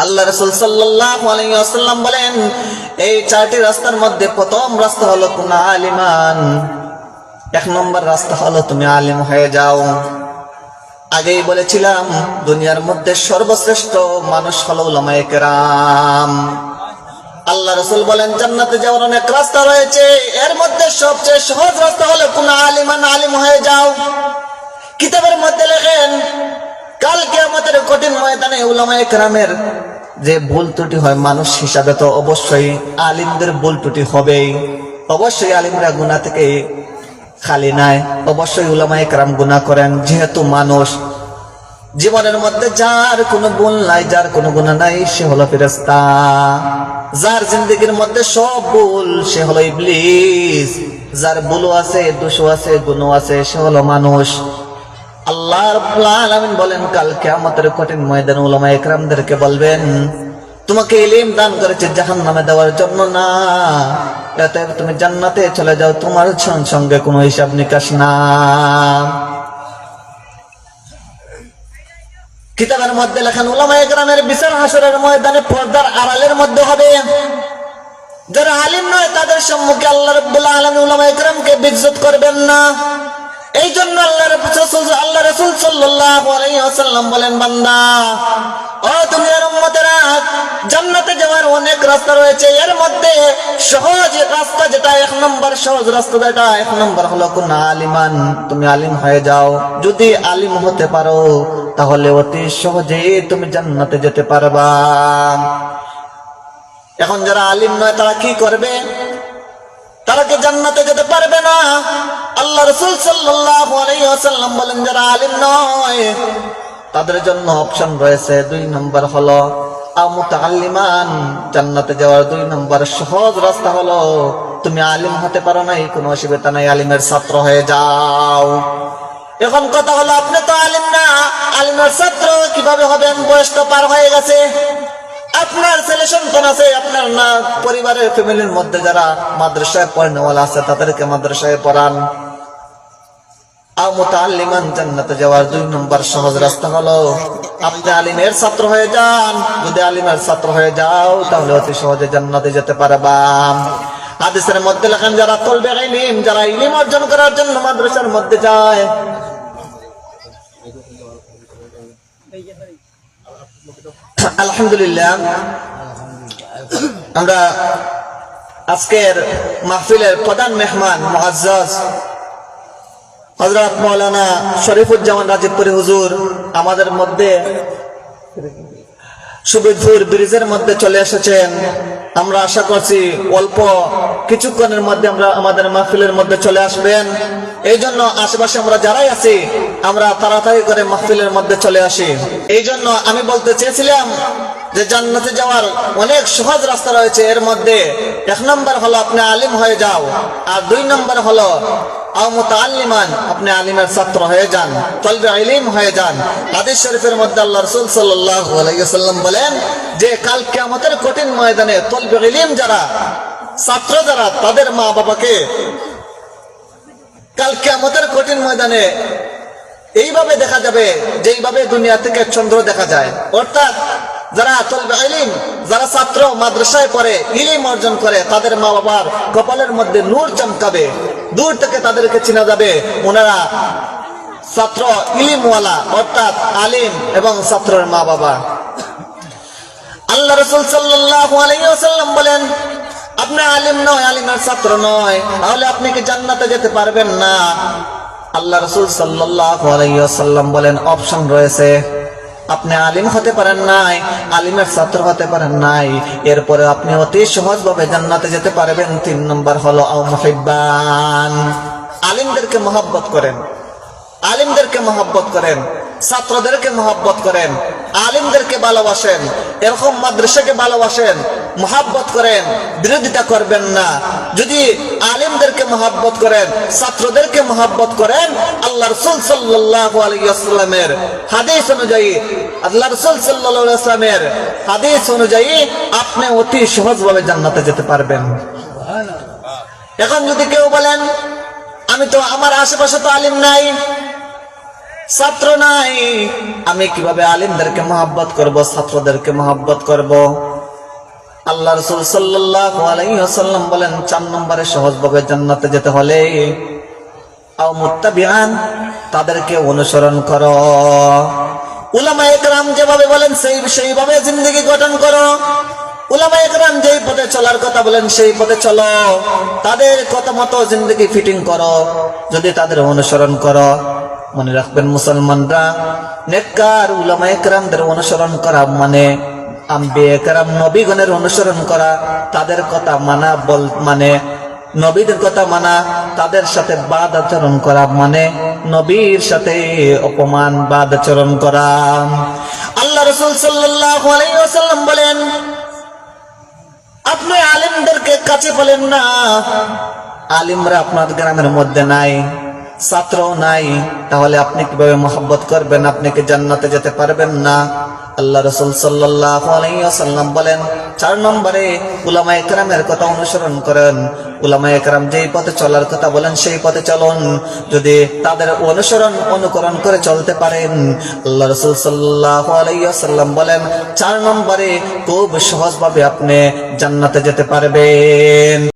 আল্লাহ রাসূল সাল্লাল্লাহু আলাইহি ওয়াসাল্লাম বলেন, এই চারটি রাস্তার মধ্যে প্রথম রাস্তা হলো কুন আলিমান। এক নম্বর রাস্তা হলো তুমি আলিম হয়ে যাও। আগেই বলেছিলাম দুনিয়ার মধ্যে সর্বশ্রেষ্ঠ মানুষ হলো উলামায়ে কেরাম। আল্লাহ রাসূল বলেন জান্নাতে যাওয়ার অনেক রাস্তা রয়েছে, এর মধ্যে সবচেয়ে সহজ রাস্তা হলো কুন আলিমান, আলিম হয়ে যাও। কিতাবের মধ্যে লেখেন কাল কিয়ামতের কঠিন ময়দানে উলামায়ে কেরামের যে ভুল ত্রুটি হয়, মানুষ হিসাবে তো অবশ্যই আলিমদের ভুল ত্রুটি হবেই। অবশ্যই আলিমরা গুনাহ থেকে খালি নাই, অবশ্যই উলামায়ে কেরাম গুনাহ করেন। যেহেতু মানুষ, জীবনের মধ্যে যার কোনো ভুল নাই, যার কোনো গুনাহ নাই, সে হলো ফেরেশতা। যার জিন্দেগির মধ্যে সব ভুল, সে হলো ইবলিস। যার ভুলও আছে, দোষও আছে, গুনাহ আছে, সে হলো মানুষ। আল্লাহ রাব্বুল আলামিন বলেন কাল কিয়ামতের কঠিন ময়দানে উলামায়ে কেরামদেরকে বলবেন, তোমাকে ইলম দান করেছে জাহান্নামে দেওয়ার জন্য না, অতএব তুমি জান্নাতে চলে যাও, তোমার সঙ্গে কোনো হিসাব নিকাশ না। কিতাবের মধ্যে লেখেন উলামায়ে কেরামের বিচার হাসরের ময়দানে পর্দার আড়ালের মধ্যে হবে। যারা আলিম নয় তাদের সম্মুখে আল্লাহ রাব্বুল আলামিন উলামায়ে কেরামকে বেইজ্জত করবেন না। এই জন্য আল্লাহ রাসূল সাল্লাল্লাহু আলাইহি ওয়াসাল্লাম বলেন, বান্দা ও দুনিয়ার উম্মতেরা, জান্নাতে যাওয়ার অনেক রাস্তা রয়েছে, এর মধ্যে সহজ রাস্তা যেটা, এক নম্বর সহজ রাস্তা যেটা, এক নম্বর হলো কুন আলিমান, তুমি আলিম হয়ে যাও। যদি আলিম হতে পারো তাহলে অতি সহজেই তুমি জান্নাতে যেতে পারবা। এখন যারা আলিম নয় তারা কি করবে? তারা কি জান্নাতে যেতে পারবে না? আল্লাহ রাসূল সাল্লাল্লাহু আলাইহি ওয়াসাল্লাম বলেন যারা আলিম নয় তাদের জন্য অপশন রয়েছে। 2 নম্বর হলো মুতাআল্লিমান, জান্নাতে যাওয়ার 2 নম্বর সহজ রাস্তা হলো তুমি আলিম হতে পারো না, কোনো অসুবিধা নাই, আলিমের ছাত্র হয়ে যাও। এখন কথা হলো আপনি তো আলিম না, আলিমের ছাত্র কিভাবে হবেন? বয়স তো পার হয়ে গেছে, আপনার ছেলে সন্তান আছে, আপনার না পরিবারের ফ্যামিলির মধ্যে যারা মাদ্রাসায় পড়নেওয়ালা আছে তাদেরকে মাদ্রাসায় পড়ান। মুতাআল্লিমান, জান্নাতে যাওয়ার 2 নম্বর সহজ রাস্তা হলো আপনি আলিমের ছাত্র হয়ে যান। যদি আলিমের ছাত্র হয়ে যাও তাহলে অতি সহজে জান্নাতে যেতে পারবা। হাদিসের মধ্যে লেখেন যারা তলবে ইলম, যারা ইলম অর্জন করার জন্য মাদ্রাসার মধ্যে যায়, আলহামদুলিল্লাহ আমরা আজকের মাহফিলের প্রধান মেহমান মুআজ্জাজ হযরত মাওলানা শরীফুজ্জামান রাজীবপুরী হুজুর আমাদের মধ্যে সুবিধুর ব্রিজের মধ্যে চলে এসেছেন। আমরা আশা করছি অল্প কিছুক্ষণের মধ্যে আমরা আমাদের মাহফিলের মধ্যে চলে আসবেন। এই জন্য আশেপাশে আমরা যারাই আছি আমরা তাড়াতাড়ি করে মাহফিলের মধ্যে চলে আসি। এই জন্য আমি বলতে চেয়েছিলাম যে জান্নাতে যাওয়ার অনেক সহজ রাস্তা রয়েছে, এর মধ্যে 1 নম্বর হলো আপনি আলিম হয়ে যাও, আর 2 নম্বর হলো মুতাআল্লিমান, আপনি আলিমের ছাত্র হয়ে যান, তলবে ইলম হয়ে যান। হাদিস শরীফের মধ্যে আল্লাহ রাসূল সাল্লাল্লাহু আলাইহি ওয়াসাল্লাম বলেন যে কাল কিয়ামতের কঠিন ময়দানে তলবে ইলম যারা, ছাত্র যারা, তাদের মা বাবাকে কাল কিয়ামতের কঠিন ময়দানে এইভাবে দেখা যাবে যেইভাবে দুনিয়া থেকে চন্দ্র দেখা যায়। অর্থাৎ যারা তলবে ইলম, যারা ছাত্র মাদ্রাসায় পড়ে ইলম অর্জন করে, তাদের মা বাবার কপালের মধ্যে নূর চমকাবে, দূর থেকে তাদেরকে চেনা যাবে ওনারা ছাত্র ইলমওয়ালা, অর্থাৎ আলিম এবং ছাত্রের মা বাবা। আল্লাহ রাসূল সাল্লাল্লাহু আলাইহি ওয়াসাল্লাম বলেন আপনি আলিম নয়, আলিমের ছাত্র নয়, তাহলে আপনি কি জান্নাতে যেতে পারবেন না? আল্লাহ রাসূল সাল্লাল্লাহু আলাইহি ওয়াসাল্লাম বলেন অপশন রয়েছে, আপনি আলিম হতে পারেন নাই, আলিমের ছাত্র হতে পারেন নাই, এরপরে আপনি অতি সহজভাবে জান্নাতে যেতে পারবেন। 3 নম্বর হলো মুহিব্বান, আলিমদেরকে মহব্বত করেন, আলিমদেরকে মহব্বত করেন, ছাত্রদেরকে মহব্বত করেন, আলিমদেরকে ভালোবাসেন, এরকম মাদ্রাসাকে ভালোবাসেন, মহব্বত করেন, বিরোধিতা করবেন না। যদি আলিমদেরকে মহব্বত করেন, ছাত্রদেরকে মহব্বত করেন, আল্লাহ রাসূল সাল্লাল্লাহু আলাইহি ওয়াসাল্লামের হাদিস অনুযায়ী, আল্লাহ রাসূল সাল্লাল্লাহু আলাইহি ওয়াসাল্লামের হাদিস অনুযায়ী আপনি অতি সহজভাবে জান্নাতে যেতে পারবেন। এখন যদি কেউ বলেন আমি তো, আমার আশেপাশে তো আলিম নাই, ছাত্র নাই, আমি কিভাবে আলিমদেরকে মহব্বত করব, ছাত্রদেরকে মহব্বত করব? আল্লাহ রাসূল সাল্লাল্লাহু আলাইহি ওয়াসাল্লাম বলেন 4 নম্বরে সহজভাবে জান্নাতে যেতে হলে আও মুত্তাবিআন, তাদেরকে অনুসরণ করো। উলামায়ে কেরাম যেভাবে বলেন সেইভাবে জিন্দেগি গঠন করো। উলামায়ে কেরাম যেই পথে চলার কথা বলেন সেই পথে চলো, তাদের কথা মতো জিন্দেগি ফিটিং করো। যদি তাদের অনুসরণ করো, মনে রাখবেন মুসলমানরা, নেককার উলামায়ে কেরামদের অনুসরণ করা মানে আম্বিয়ে কেরাম নবীগণের অনুসরণ করা, তাদের কথা মানা মানে নবীদের কথা মানা, তাদের সাথে বাদ আচরণ করা মানে নবীর সাথে অপমান বাদ আচরণ করা। আল্লাহ রাসূল সাল্লাল্লাহু আলাইহি ওয়াসাল্লাম বলেন, আপনি আলিমদেরকে কাছে পেলেন না, আলিমরা আপনার গ্রামের মধ্যে নাই, ছাত্র নাই, তাহলে আপনি কিভাবে মহব্বত করবেন? আপনি কি জান্নাতে যেতে পারবেন না? আল্লাহ রাসূল সাল্লাল্লাহু আলাইহি ওয়াসাল্লাম বলেন 4 নম্বরে উলামায়ে কেরামের কথা অনুসরণ করেন। উলামায়ে কেরাম যেই পথে চলার কথা বলেন সেই পথে চলুন। যদি তাদের অনুকরণ করে চলতে পারেন, আল্লাহ রাসূল সাল্লাল্লাহু আলাইহি ওয়াসাল্লাম বলেন 4 নম্বরে খুব সহজভাবে আপনি জান্নাতে যেতে পারবেন।